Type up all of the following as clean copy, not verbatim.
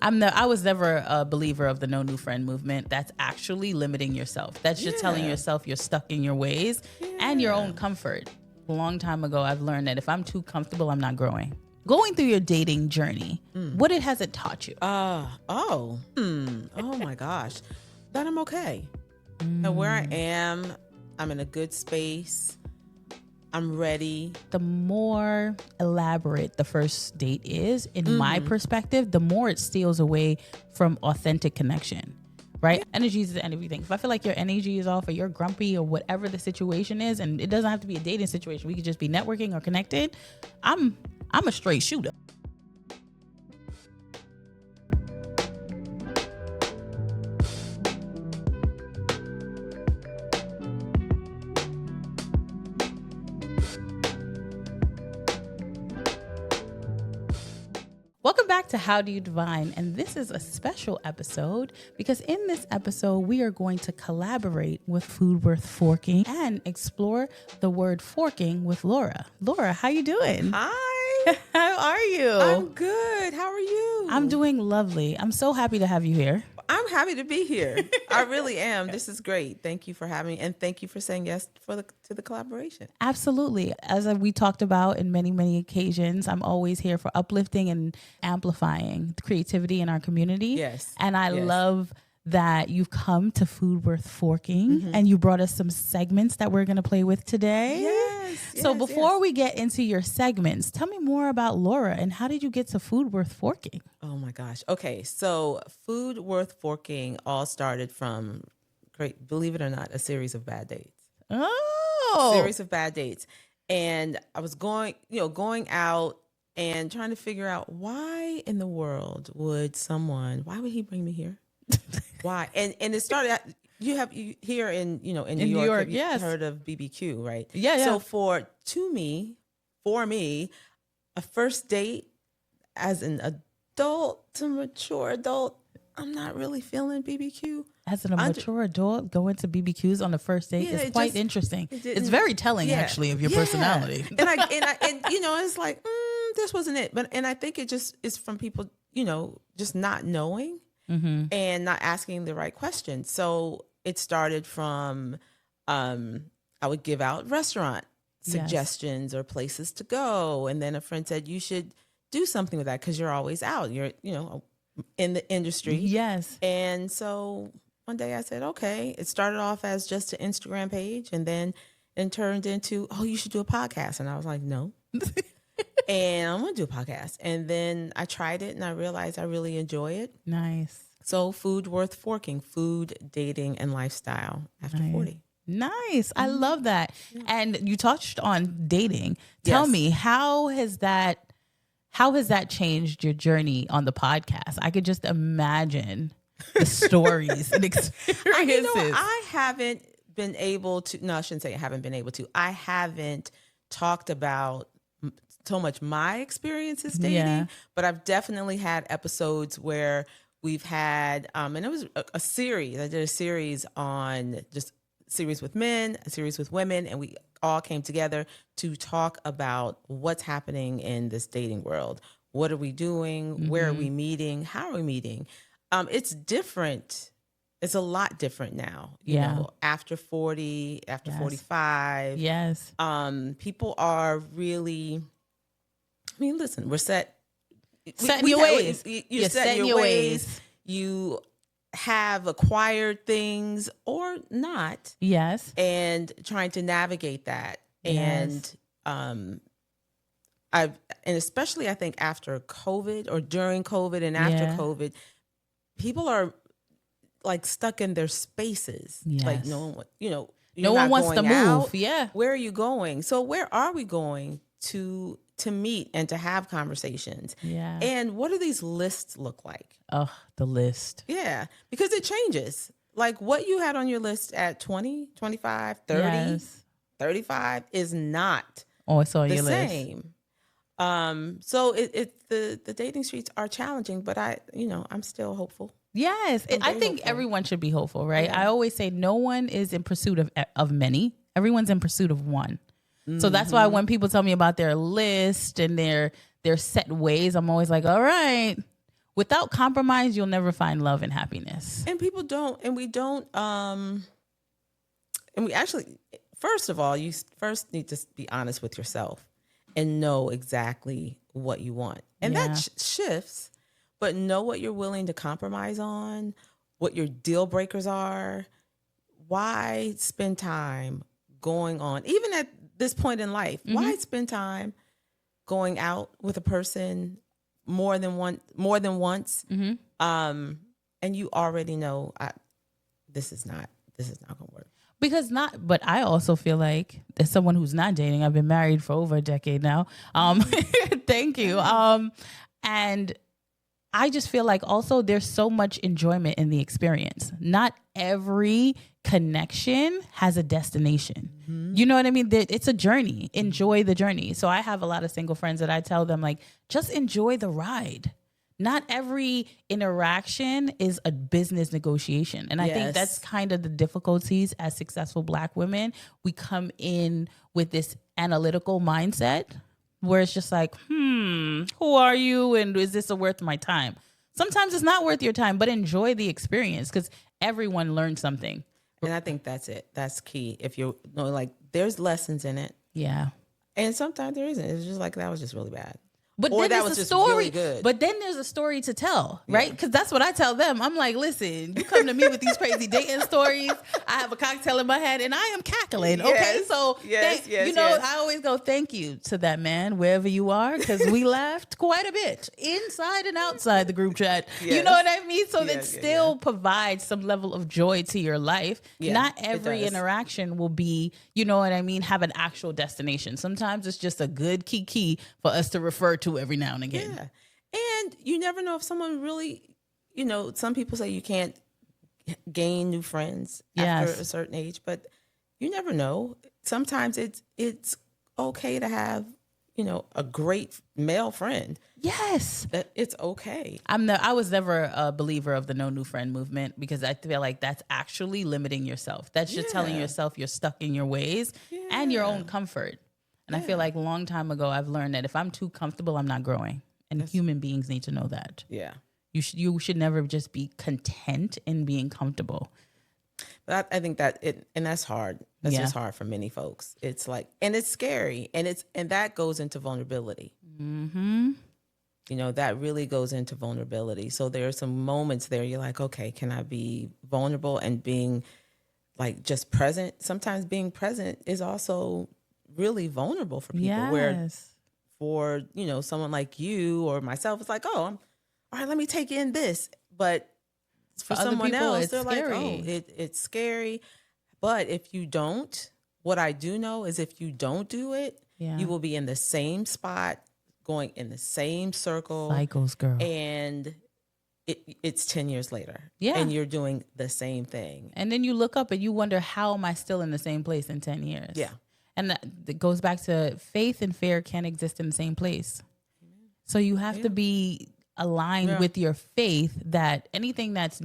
I was never a believer of the no new friend movement. That's actually limiting yourself. That's just telling yourself you're stuck in your ways and your own comfort. A long time ago, I've learned that if I'm too comfortable, I'm not growing. Going through your dating journey, what has it taught you? Oh my gosh, that I'm okay. And where I am, I'm in a good space. I'm ready. The more elaborate the first date is, in my perspective, the more it steals away from authentic connection, right? Energy is everything. If I feel like your energy is off or you're grumpy or whatever the situation is, and it doesn't have to be a dating situation, we could just be networking or connected, I'm a straight shooter. Welcome back to How Do You Divine? And this is a special episode because in this episode, we are going to collaborate with Food Worth Forking and explore the word forking with Laura. Laura, how you doing? Hi. How are you? I'm good. How are you? I'm doing lovely. I'm so happy to have you here. I'm happy to be here. I really am. This is great. Thank you for having me, and thank you for saying yes to the collaboration. Absolutely. As we talked about in many, many occasions, I'm always here for uplifting and amplifying the creativity in our community. Yes. And I love that you've come to Food Worth Forking and you brought us some segments that we're going to play with today. So before we get into your segments, tell me more about Laura and how did you get to Food Worth Forking? Oh my gosh. Okay. So Food Worth Forking all started from, great, believe it or not, a series of bad dates. Series of bad dates. And I was going out and trying to figure out why in the world would why would he bring me here? Why? And it started at, you here in New York, you've heard of BBQ, right? Yeah. So for me, a first date as an adult to mature adult, I'm not really feeling BBQ. As a mature adult, going to BBQs on the first date is quite interesting. It's very telling, actually, of your personality. And it's like, this wasn't it. And I think it just is from people, just not knowing and not asking the right questions. So it started from, I would give out restaurant suggestions or places to go. And then a friend said, you should do something with that because you're always out. You're, in the industry. Yes. And so one day I said, okay. It started off as just an Instagram page and then it turned into, oh, you should do a podcast. And I was like, no. And I'm going to do a podcast. And then I tried it and I realized I really enjoy it. Nice. So Food Worth Forking, food, dating, and lifestyle after 40. Nice. I love that. Yeah. And you touched on dating. Tell me, how has that changed your journey on the podcast? I could just imagine the stories and experiences. I haven't been able to, no, I shouldn't say I haven't been able to. I haven't talked about so much my experiences dating, but I've definitely had episodes where we've had, and it was a series. I did a series on just series with men, a series with women, and we all came together to talk about what's happening in this dating world. What are we doing? Where are we meeting? How are we meeting? It's different. It's a lot different now. You know, after 40, after 45. Yes. People are really, I mean, listen, we're set. Set in your ways. You're set in your ways. You have acquired things or not. Yes. And trying to navigate that. Yes. And and especially I think after COVID or during COVID and after COVID, people are like stuck in their spaces. Yes. Like no one, no one wants to move. Out. Yeah. Where are you going? So where are we going to meet and to have conversations? Yeah. And what do these lists look like? Oh, the list. Yeah. Because it changes. Like what you had on your list at 20, 25, 30, 35 is not it's on the your same. So the dating streets are challenging, but I'm still hopeful. Yes. I think everyone should be hopeful, right? Yeah. I always say no one is in pursuit of many. Everyone's in pursuit of one. So that's why when people tell me about their list and their set ways, I'm always like, all right, without compromise, you'll never find love and happiness. And people don't, and we don't, and we actually, first of all, you first need to be honest with yourself and know exactly what you want. And that shifts, but know what you're willing to compromise on, what your deal breakers are. Why spend time going on, even at this point in life, why spend time going out with a person more than once, and you already know this is not gonna work. But I also feel like, as someone who's not dating, I've been married for over a decade now. Thank you. And I just feel like also there's so much enjoyment in the experience. Not every connection has a destination. You know what I mean? It's a journey. Enjoy the journey. So I have a lot of single friends that I tell them, like, just enjoy the ride. Not every interaction is a business negotiation. And I think that's kind of the difficulties as successful Black women. We come in with this analytical mindset where it's just like, who are you? And is this worth my time? Sometimes it's not worth your time, but enjoy the experience because everyone learns something. And I think that's it. That's key. If you're like, there's lessons in it. Yeah. And sometimes there isn't. It's just like, that was just really bad. But or then that there's was a just story. really good. But then there's a story to tell, right? Because that's what I tell them. I'm like, listen, you come to me with these crazy dating stories. I have a cocktail in my head and I am cackling. Okay, so I always go, thank you to that man wherever you are, because we laughed quite a bit inside and outside the group chat. You know what I mean? So that still provides some level of joy to your life. Not every interaction will be, you know what I mean, have an actual destination. Sometimes it's just a good key for us to refer to every now and again. Yeah. And you never know if someone really, some people say you can't gain new friends after a certain age, but you never know. Sometimes it's okay to have, a great male friend. Yes. That it's okay. I was never a believer of the no new friend movement, because I feel like that's actually limiting yourself. That's just telling yourself you're stuck in your ways and your own comfort. And I feel like a long time ago, I've learned that if I'm too comfortable, I'm not growing. And human beings need to know that. Yeah. You should never just be content in being comfortable. But I think that and that's hard. That's just hard for many folks. It's like, and it's scary. And that goes into vulnerability. Mm-hmm. That really goes into vulnerability. So there are some moments there you're like, okay, can I be vulnerable and being like just present? Sometimes being present is also really vulnerable for people. Where for someone like you or myself, it's like, oh, all right, let me take in this. But for someone people, else, they're scary. Like, oh, it's scary. But if you don't, what I do know is if you don't do it, you will be in the same spot, going in the same circle. Cycles, girl. And it's 10 years later. Yeah. And you're doing the same thing. And then you look up and you wonder, how am I still in the same place in 10 years? Yeah. And that goes back to faith and fear can't exist in the same place. So you have to be aligned with your faith that anything that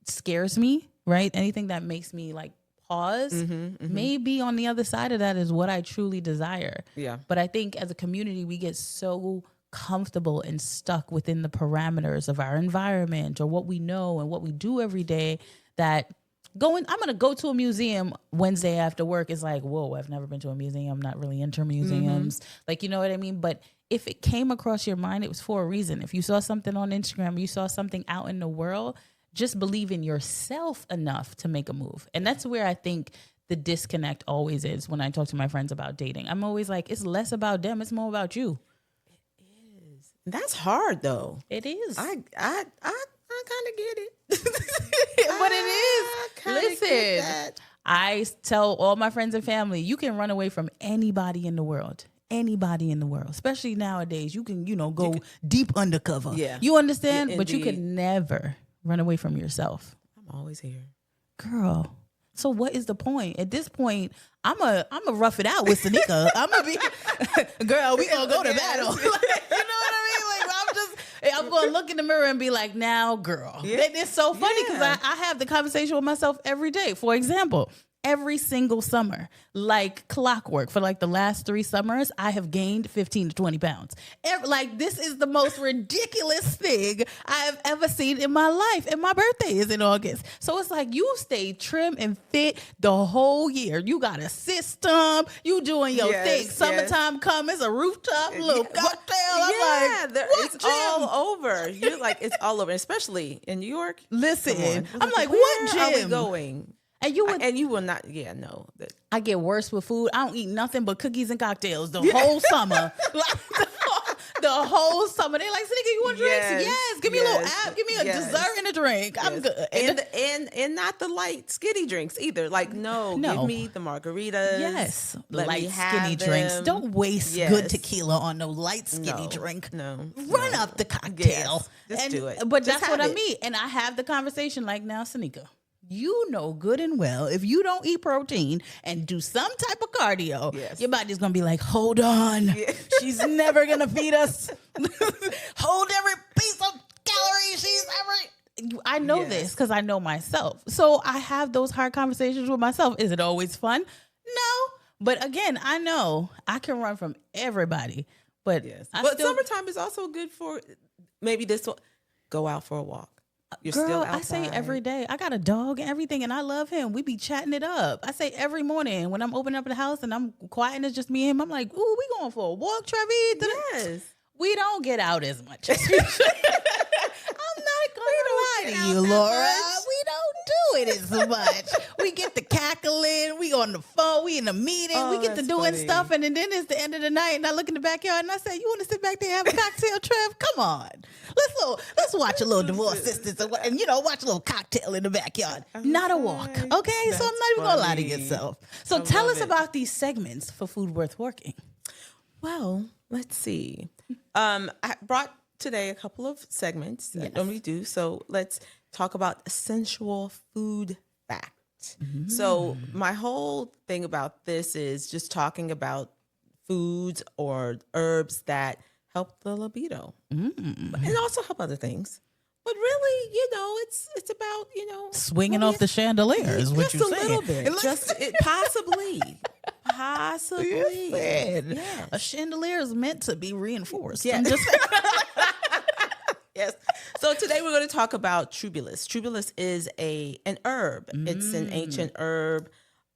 scares me, right? Anything that makes me like pause, maybe on the other side of that is what I truly desire. Yeah. But I think as a community, we get so comfortable and stuck within the parameters of our environment or what we know and what we do every day that I'm going to go to a museum Wednesday after work is like, whoa, I've never been to a museum. I'm not really into museums. Like, you know what I mean? But if it came across your mind, it was for a reason. If you saw something on Instagram, you saw something out in the world, just believe in yourself enough to make a move. And that's where I think the disconnect always is when I talk to my friends about dating. I'm always like, it's less about them. It's more about you. It is. That's hard though. It is. I kind of get it. But it is. Listen, I tell all my friends and family, you can run away from anybody in the world. Anybody in the world, especially nowadays. You can, go deep undercover. Yeah. You understand? Yeah, but you can never run away from yourself. I'm always here. Girl. So what is the point? At this point, I'm a rough it out with Sanika. I'm gonna be, girl, we gonna go to battle. Like, you know what I mean? Like I'm gonna look in the mirror and be like, now, girl. Yeah. It's so funny because I have the conversation with myself every day. For example, every single summer, like clockwork. For like the last 3 summers, I have gained 15 to 20 pounds. Like, this is the most ridiculous thing I have ever seen in my life. And my birthday is in August. So it's like, you stay trim and fit the whole year. You got a system. You doing your thing. Summertime come, it's a rooftop little cocktail. I'm like, it's all over. You're like, it's all over, especially in New York. Listen, I'm like, where what gym are we going? And you will not. Yeah, no. I get worse with food. I don't eat nothing but cookies and cocktails the whole summer. The whole summer. They're like, Sanika, you want drinks? Yes. Give me a little app. Give me a dessert and a drink. I'm good. And not the light skinny drinks either. Like, no. Give me the margaritas. Yes. Let light me have skinny them. drinks. Don't waste good tequila on no light skinny drink. No. Run up the cocktail. Just do it. But that's what I mean. And I have the conversation like, now, Sanika, you know good and well, if you don't eat protein and do some type of cardio, your body's going to be like, hold on. She's never going to feed us. Hold every piece of calorie she's ever. I know this because I know myself. So I have those hard conversations with myself. Is it always fun? No. But again, I know I can run from everybody. But summertime is also good for maybe this one. Go out for a walk. You're Girl, still outside. I say every day. I got a dog and everything, and I love him. We be chatting it up. I say every morning when I'm opening up the house and I'm quiet and it's just me and him, I'm like, ooh, we going for a walk, Trevi? Yes. We don't get out as much as we should. I'm not going to lie to you, Laura. We don't do it as much. We get to cackling. We on the phone. We in a meeting. We get to doing stuff. And then it's the end of the night. And I look in the backyard and I say, you want to sit back there and have a cocktail, Trev? Come on. Let's watch a little Divorce Sisters and watch a little cocktail in the backyard. Not a walk. Okay? So I'm not even going to lie to yourself. So tell us about these segments for Food Worth Working. Well, let's see. I brought today a couple of segments that I normally do. So let's talk about essential food facts. Mm-hmm. So my whole thing about this is just talking about foods or herbs that help the libido and also help other things. But really, it's about, swinging off the chandelier is what you're saying. Just a little bit. Possibly. Yes. A chandelier is meant to be reinforced. Yeah. Yes. So today we're going to talk about tribulus. Tribulus is an herb. It's an ancient herb,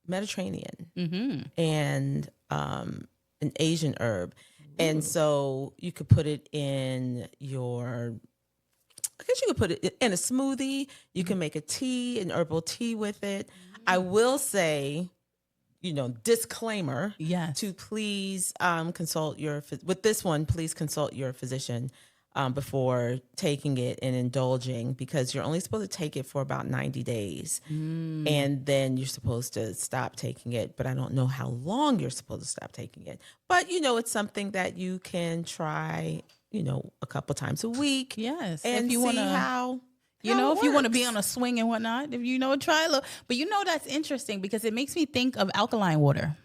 Mediterranean, and an Asian herb. And so you could put it in I guess you could put it in a smoothie. You can make a tea, an herbal tea with it. I will say, disclaimer, to please consult with this one, please consult your physician before taking it and indulging, because you're only supposed to take it for about 90 days. And then you're supposed to stop taking it, but I don't know how long you're supposed to stop taking it. But, it's something that you can try, a couple times a week. Yes. And if you want to how if you want to be on a swing and whatnot, if try a little. But that's interesting because it makes me think of alkaline water.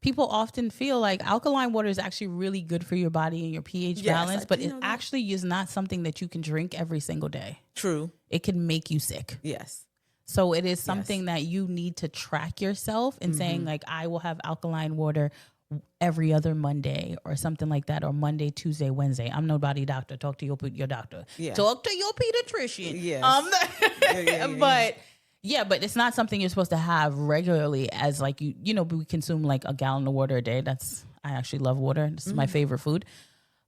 People often feel like alkaline water is actually really good for your body and your pH balance, but it actually is not something that you can drink every single day. True. It can make you sick. Yes. So it is something that you need to track yourself and saying like, I will have alkaline water every other Monday or something like that, or Monday, Tuesday, Wednesday. I'm no body doctor. Talk to your doctor. Yeah. Talk to your pediatrician. Yes. But it's not something you're supposed to have regularly as like we consume like a gallon of water a day. I actually love water. This is my favorite food.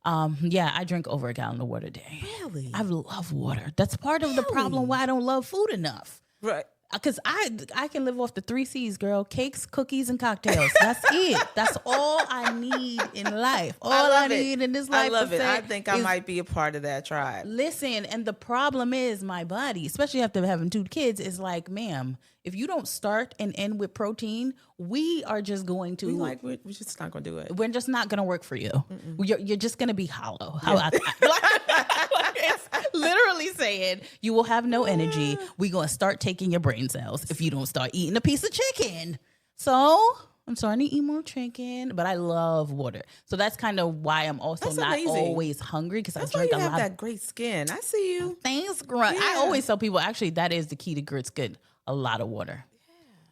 I drink over a gallon of water a day. Really? I love water. That's part of the problem why I don't love food enough. Right. Because I can live off the 3 C's, girl. Cakes, cookies, and cocktails. That's it. That's all I need in life. All I need in this life. I love it. I think I might be a part of that tribe. Listen, and the problem is my body, especially after having 2 kids, is like, ma'am, if you don't start and end with protein, we are just going to... We're just not going to do it. We're just not going to work for you. You're just going to be hollow. How about that? It's literally saying you will have no energy. We're going to start taking your brain cells if you don't start eating a piece of chicken. So I'm starting to eat more chicken, but I love water. So that's kind of why I'm also not always hungry, because I drink a lot. You have that great skin. I see you. Thanks, Grunt. I always tell people, actually, that is the key to good skin. A lot of water.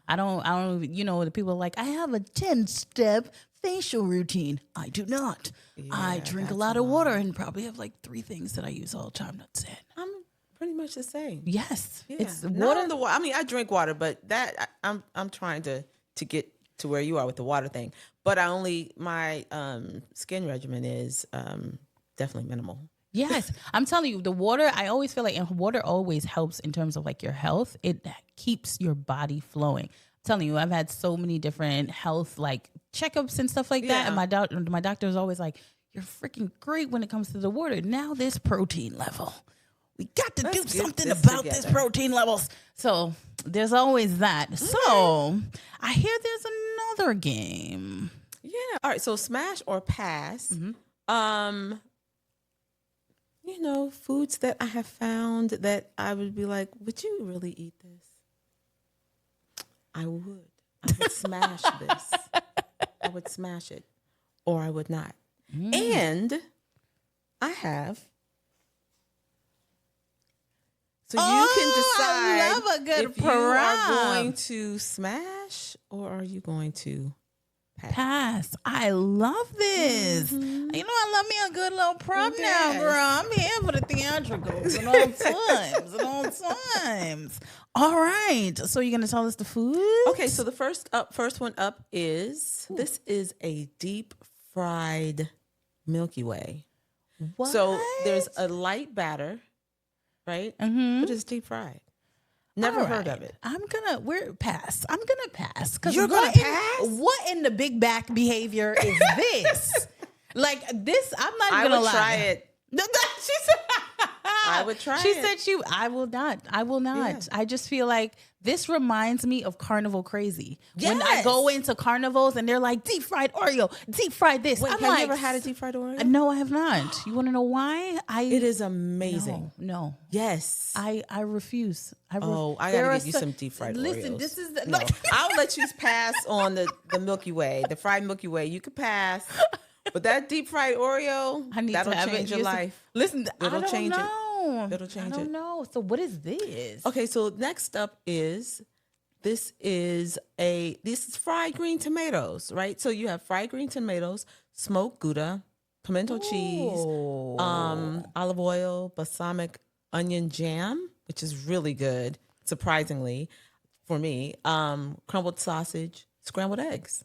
The people are like, I have a 10-step facial routine. I do not. I drink a lot of water and probably have like 3 things that I use all the time. That's it. I'm pretty much the same. Yes. Yeah. It's Not water. on the water. I mean, I drink water, but I'm trying to get to where you are with the water thing. But my skin regimen is definitely minimal. Yes. I'm telling you, the water, I always feel like, and water always helps in terms of like your health. It keeps your body flowing. I'm telling you, I've had so many different health like checkups and stuff like that. And my doctor is always like, you're freaking great when it comes to the water. Now this protein level. We got to do something about this protein levels. So there's always that. So I hear there's another game. Yeah. All right. So smash or pass. Foods that I have found that I would be like, would you really eat this? I would. I would smash this. I would smash it, or I would not. And I have. So you can decide I love a good if you are going to smash or are you going to pass. I love this. You know, I love me a good little prop now, girl. I'm here for the theatricals at all times. All right. So you're going to tell us the food? Okay. So the first one up is, this is a deep fried Milky Way. What? So there's a light batter, right? But it's deep fried. Never heard of it. I'm gonna pass. You're gonna pass? What in the big back behavior is this? Like this, I'm not even gonna lie. Try it. She said, I would try she it. said I will not. Yeah. I just feel like this reminds me of Carnival Crazy. Yes. When I go into carnivals and they're like, deep fried Oreo, deep fried this. Wait, I'm have like, you ever had a deep fried Oreo? No, I have not. You want to know why? It is amazing. No. Yes. I refuse. I gotta give you some deep fried Oreos. Listen, this is I'll let you pass on the Milky Way, the fried Milky Way. You could pass, but that deep fried Oreo, that'll change your life. Listen, it'll change it. It'll change it. I don't know. So what is this? Okay, so next up is this is fried green tomatoes, right? So you have fried green tomatoes, smoked Gouda, pimento cheese, olive oil, balsamic onion jam, which is really good, surprisingly for me. Crumbled sausage, scrambled eggs.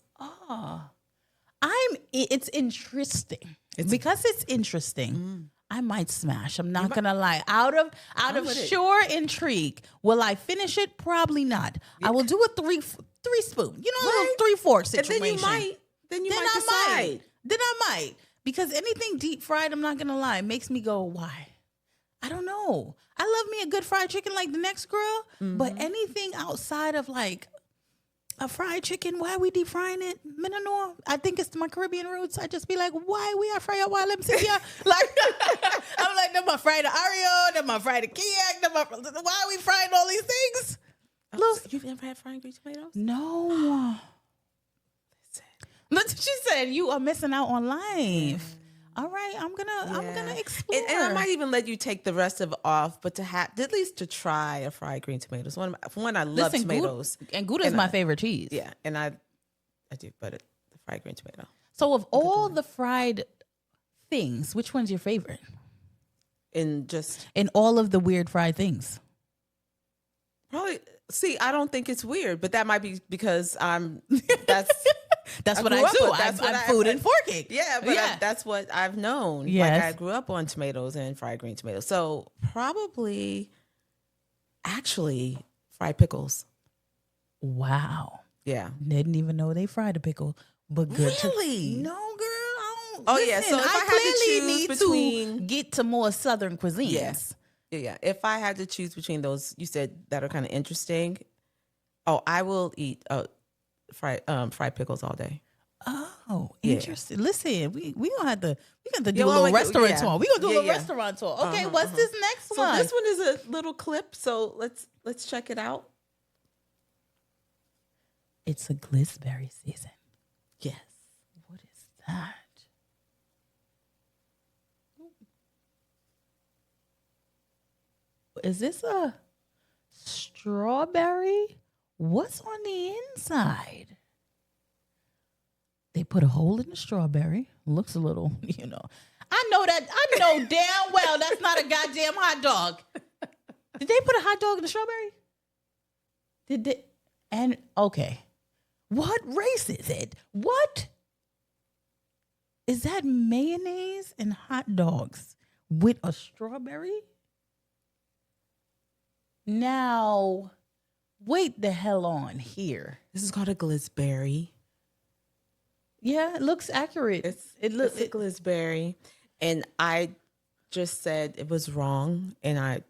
It's interesting. Because it's interesting. I might smash. I'm not gonna lie. Out of sheer intrigue, will I finish it? Probably not. Yeah. I will do a three spoon. You know, a 3/4 situation. And then you might decide. Then I might. Because anything deep fried, I'm not gonna lie, makes me go, why? I don't know. I love me a good fried chicken like the next girl, but anything outside of like a fried chicken, why are we deep frying it? I don't know. I think it's my Caribbean roots. I just be like, why we are frying while I'm sitting here? Like, I'm like, them my fried Oreo, them my fried Kiak, why are we frying all these things? So you've never had fried green tomatoes? No. Look, she said you are missing out on life. All right, I'm gonna explore. And I might even let you take the rest of it off, but at least to try a fried green tomatoes. One, I love tomatoes. Gouda is my favorite cheese. Yeah, and I do, but the fried green tomato. So of all the fried things, which one's your favorite? In all of the weird fried things. Probably. See, I don't think it's weird, but that might be because That's what I do. I'm food and forking. Yeah, but that's what I've known. Yes. Like I grew up on tomatoes and fried green tomatoes. So probably actually fried pickles. Wow. Yeah. Didn't even know they fried a pickle. But good. Really? No, girl. I don't. Oh, listen, yeah. So if I clearly had to choose to get to more Southern cuisines. Yes. Yeah. If I had to choose between those, you said that are kind of interesting. Oh, I will eat fried pickles all day. Oh, interesting. Listen, we gonna have to do a little restaurant tour. We gonna do a little restaurant tour. Okay, what's this next one? So this one is a little clip. So let's check it out. It's a glissberry season. Yes. What is that? Is this a strawberry What's on the inside? They put a hole in the strawberry. Looks a little, I know that. I know damn well that's not a goddamn hot dog. Did they put a hot dog in the strawberry? Did they? And okay. What race is it? What? Is that mayonnaise and hot dogs with a strawberry? Now, wait the hell on here. This is called a glizberry. Yeah, it looks accurate. It's a glizberry. And I just said it was wrong, and I'm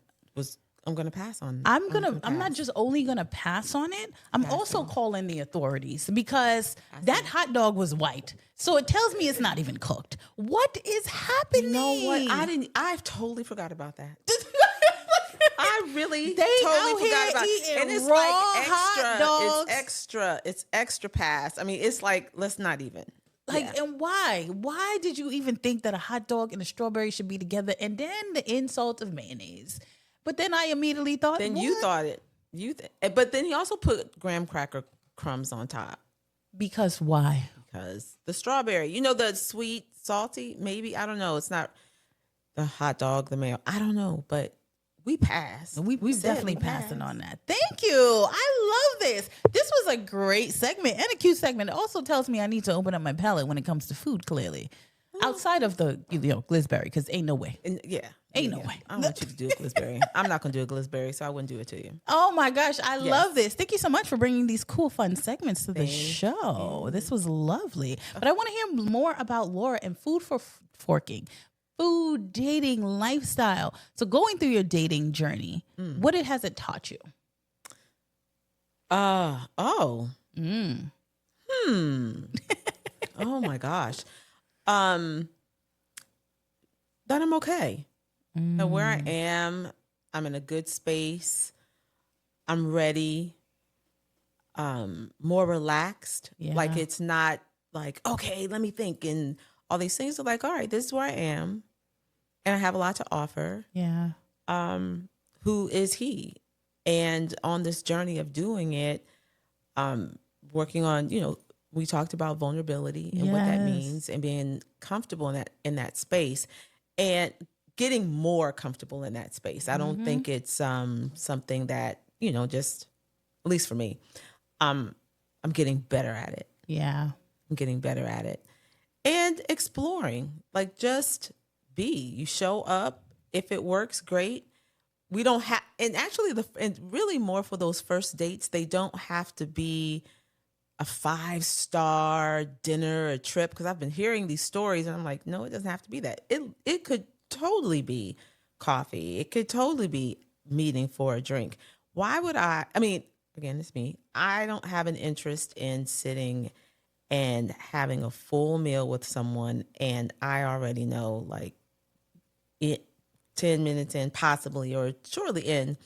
going to pass on it. I'm not just only going to pass on it. I'm also calling the authorities because that hot dog was white. So it tells me it's not even cooked. What is happening? You know what? I totally forgot about that. I really they totally forgot about it. And it's raw like hot dogs. It's extra pass. I mean, it's like, let's not even. And why? Why did you even think that a hot dog and a strawberry should be together? And then the insult of mayonnaise. But then I immediately thought, then what? You thought it. But then he also put graham cracker crumbs on top. Because why? Because the strawberry, the sweet, salty, maybe, I don't know. It's not the hot dog, the mayo. I don't know, but we passed. We've definitely passing on that. Thank you. I love this. This was a great segment and a cute segment. It also tells me I need to open up my palate when it comes to food, clearly. Outside of the glizberry, because ain't no way. Ain't no way. I don't want you to do a glizberry. I'm not going to do a glizberry, so I wouldn't do it to you. Oh my gosh, I love this. Thank you so much for bringing these cool, fun segments to the show. This was lovely. But I want to hear more about Laura and food for forking. Food, dating, lifestyle. So going through your dating journey, what has it taught you? Oh my gosh. That I'm okay. And where I am, I'm in a good space. I'm ready. More relaxed. Yeah. Like it's not like, okay, let me think. And all these things are like, all right, this is where I am. And I have a lot to offer. Yeah. Who is he? And on this journey of doing it, working on, we talked about vulnerability and what that means and being comfortable in that space and getting more comfortable in that space. I don't think it's something that, just, at least for me, I'm getting better at it. Yeah. I'm getting better at it. And exploring, like just be. You show up. If it works, great. We don't have, and actually and really more for those first dates, they don't have to be a 5-star dinner, a trip. Because I've been hearing these stories and I'm like, no, it doesn't have to be that. It could totally be coffee. It could totally be meeting for a drink. Why would I mean, again, it's me. I don't have an interest in sitting and having a full meal with someone. And I already know like 10 minutes in possibly, or shortly in,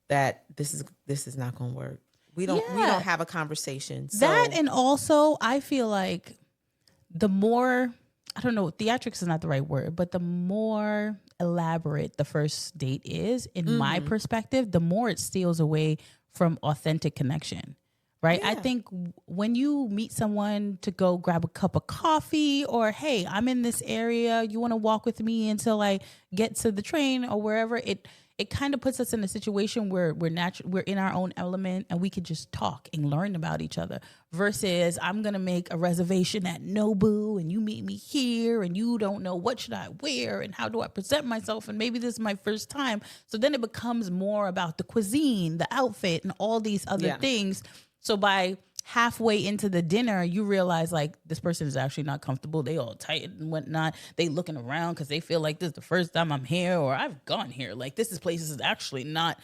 that this is not going to work. We don't have a conversation. So. That, and also I feel like the more, I don't know, theatrics is not the right word, but the more elaborate the first date is, in my perspective, the more it steals away from authentic connection. Right. Yeah. I think when you meet someone to go grab a cup of coffee, or, hey, I'm in this area, you want to walk with me until I get to the train or wherever, it kind of puts us in a situation where we're in our own element and we can just talk and learn about each other, versus I'm going to make a reservation at Nobu and you meet me here and you don't know what should I wear and how do I present myself, and maybe this is my first time. So then it becomes more about the cuisine, the outfit, and all these other things. So by halfway into the dinner, you realize like this person is actually not comfortable. They all tight and whatnot. They looking around because they feel like this is the first time I'm here, or I've gone here. Like this is actually not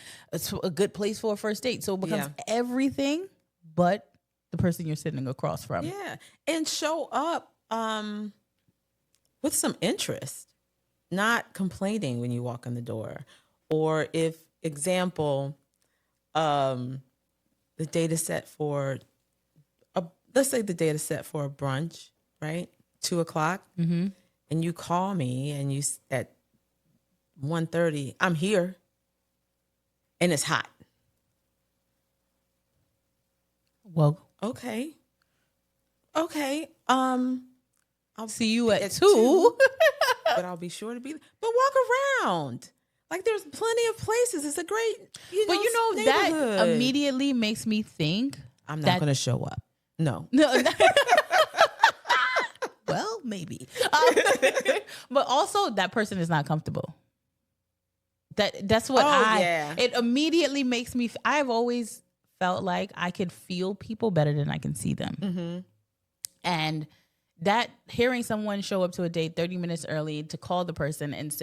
a good place for a first date. So it becomes everything but the person you're sitting across from. Yeah. And show up with some interest, not complaining when you walk in the door. Or if, example, the data set for let's say the data set for a brunch, right? 2:00, and you call me and you at 1:30, I'm here, and it's hot. Well, Okay. I'll see you at 2. But I'll be sure to be. But walk around. Like there's plenty of places. It's a great, that immediately makes me think I'm not going to show up. No. Well, maybe. But also that person is not comfortable. That's what it immediately makes me. I've always felt like I could feel people better than I can see them. Mm-hmm. And that hearing someone show up to a date 30 minutes early to call the person and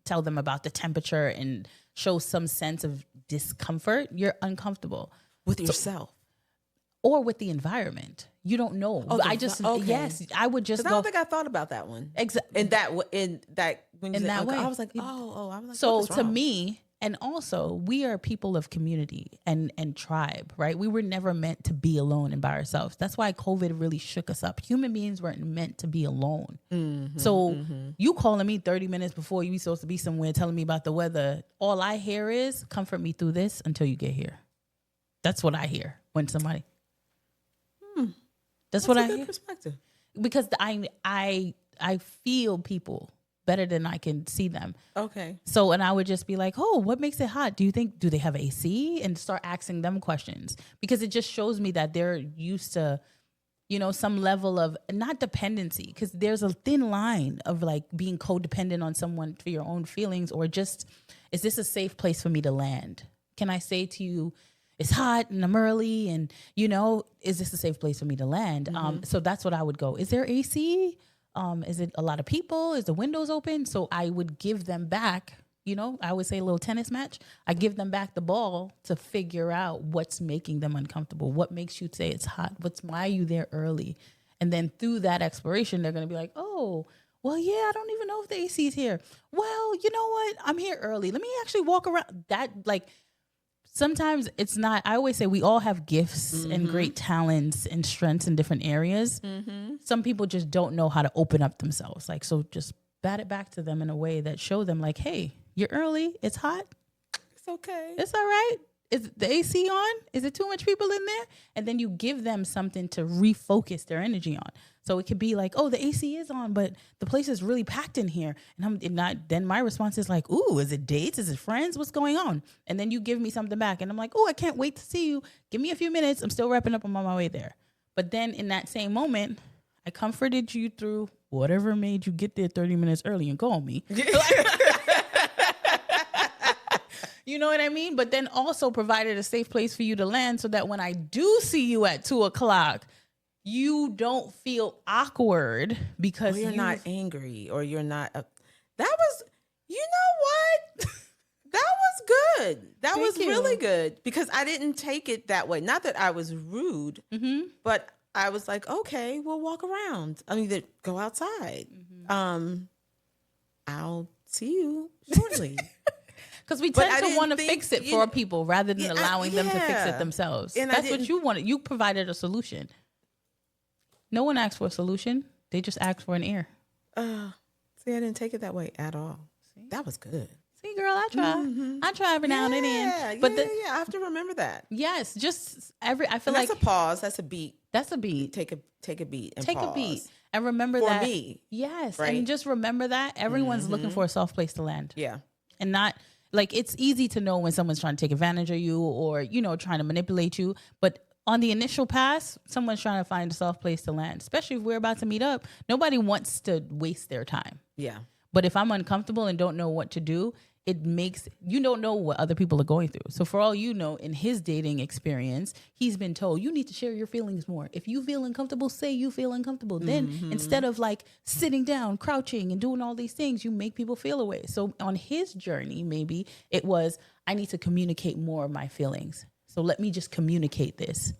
tell them about the temperature and show some sense of discomfort, you're uncomfortable with yourself or with the environment. You don't know. Yes, I would just. I don't think I thought about that one. Exactly. In that when you said way, I was like, I was like, so to me. And also, we are people of community and tribe, right? We were never meant to be alone and by ourselves. That's why COVID really shook us up. Human beings weren't meant to be alone. Mm-hmm, so you calling me 30 minutes before you were supposed to be somewhere telling me about the weather, all I hear is, comfort me through this until you get here. That's what I hear when somebody... That's what I hear. Perspective. Because I feel people better than I can see them. Okay. So, and I would just be like, oh, what makes it hot? Do they have AC? And start asking them questions, because it just shows me that they're used to, some level of not dependency, because there's a thin line of like being codependent on someone for your own feelings, or just, is this a safe place for me to land? Can I say to you, it's hot and I'm early and, is this a safe place for me to land? Mm-hmm. So that's what I would go. Is there AC? Is it a lot of people? Is the windows open? So I would give them back, I would say a little tennis match. I give them back the ball to figure out what's making them uncomfortable. What makes you say it's hot? Why are you there early? And then through that exploration, they're going to be like, oh, well, yeah, I don't even know if the AC is here. Well, you know what? I'm here early. Let me actually walk around. That, like, sometimes it's not, I always say we all have gifts and great talents and strengths in different areas. Mm-hmm. Some people just don't know how to open up themselves. Like, so just bat it back to them in a way that show them like, hey, you're early. It's hot. It's okay. It's all right. Is the AC on? Is it too much people in there? And then you give them something to refocus their energy on. So it could be like, oh, the AC is on, but the place is really packed in here. Then my response is like, ooh, is it dates? Is it friends? What's going on? And then you give me something back. And I'm like, oh, I can't wait to see you. Give me a few minutes. I'm still wrapping up. I'm on my way there. But then in that same moment, I comforted you through whatever made you get there 30 minutes early and call me. You know what I mean? But then also provided a safe place for you to land so that when I do see you at 2:00, you don't feel awkward because you're not angry or you're not. That was, you know what? That was good. That was really good, because I didn't take it that way. Not that I was rude, but I was like, okay, we'll walk around. I mean, go outside. I'll see you shortly. Because we tend to want to fix it for people rather than allowing them to fix it themselves. And that's what you wanted. You provided a solution. No one asked for a solution. They just asked for an ear. See, I didn't take it that way at all. See? That was good. See, girl, I try. I try every now and then. But I have to remember that. Yes, just I feel and like that's a pause. That's a beat. That's a beat. Take a beat and take pause. a beat and remember for that. For me, yes, right? and just remember that everyone's looking for a soft place to land. Yeah, and not. Like, it's easy to know when someone's trying to take advantage of you or, trying to manipulate you. But on the initial pass, someone's trying to find a soft place to land, especially if we're about to meet up. Nobody wants to waste their time. Yeah. But if I'm uncomfortable and don't know what to do, you don't know what other people are going through. So for all you know, in his dating experience, he's been told, you need to share your feelings more. If you feel uncomfortable, say you feel uncomfortable. Then instead of like sitting down, crouching and doing all these things, you make people feel away. So on his journey, maybe it was, I need to communicate more of my feelings. So let me just communicate this.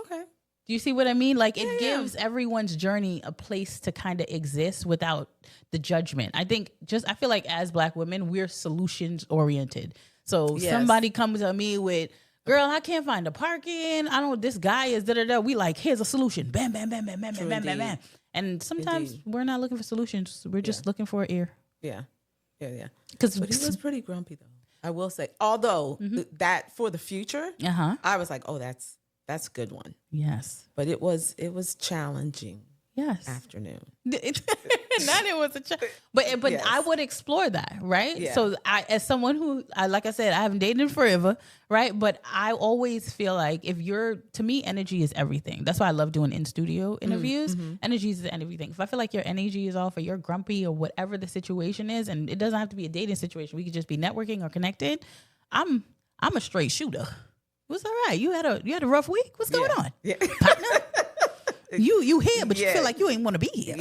Okay. Do you see what I mean? Like, it gives everyone's journey a place to kind of exist without the judgment. I feel like as Black women, we're solutions oriented. So somebody comes to me with, girl, I can't find the parking. This guy is da-da-da. We like, here's a solution. Bam, bam, bam, bam, bam, bam, bam, bam, bam. And sometimes we're not looking for solutions. We're just looking for an ear. Yeah. Yeah. But he was pretty grumpy though. I will say, although that for the future, I was like, oh, that's That's a good one. Yes. But it was challenging. Yes. Afternoon. Not it was but yes. I would explore that, right? Yeah. So as someone who, like I said, I haven't dated forever, right? But I always feel like to me, energy is everything. That's why I love doing in studio interviews. Energy is everything. If I feel like your energy is off or you're grumpy or whatever the situation is, and it doesn't have to be a dating situation, we could just be networking or connected. I'm a straight shooter. What's all right? You had a rough week? What's going on? Yeah. Partner? You here, but you feel like you ain't want to be here.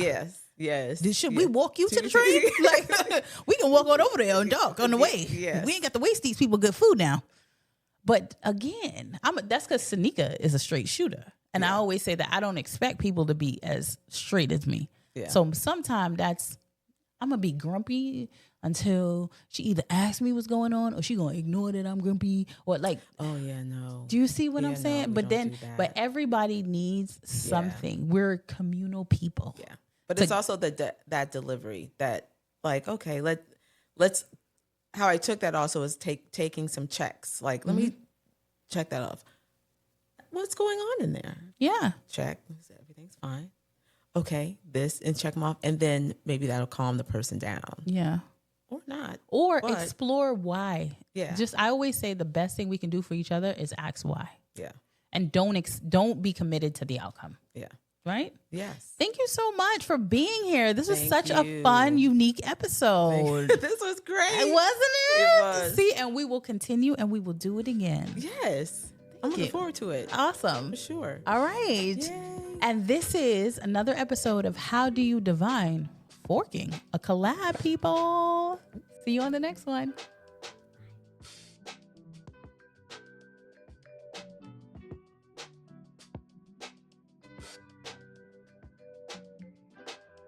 Yes. Should we walk you to the train? Like, we can walk on over there on dark on the way. Yes. We ain't got to waste these people good food now. But again, that's because Sanika is a straight shooter. And I always say that I don't expect people to be as straight as me. Yeah. So sometimes I'm going to be grumpy until she either asks me what's going on or she going to ignore that I'm grumpy or like. Oh, yeah, no. Do you see what I'm saying? No, but everybody needs something. Yeah. We're communal people. Yeah. But it's also that delivery that like, okay, let's, how I took that also is taking some checks. Like, let me check that off. What's going on in there? Yeah. Check. Everything's fine. Okay, this, and check them off. And then maybe that'll calm the person down. Yeah. Or not. Or explore why. Yeah. I always say the best thing we can do for each other is ask why. Yeah. And don't be committed to the outcome. Yeah. Right? Yes. Thank you so much for being here. This was such a fun, unique episode. This was great. Wasn't it? It was. See, and we will continue and we will do it again. Yes. I'm looking forward to it. Awesome. For sure. All right. Yay. And this is another episode of How Do You Divine Forking? A collab, people. See you on the next one.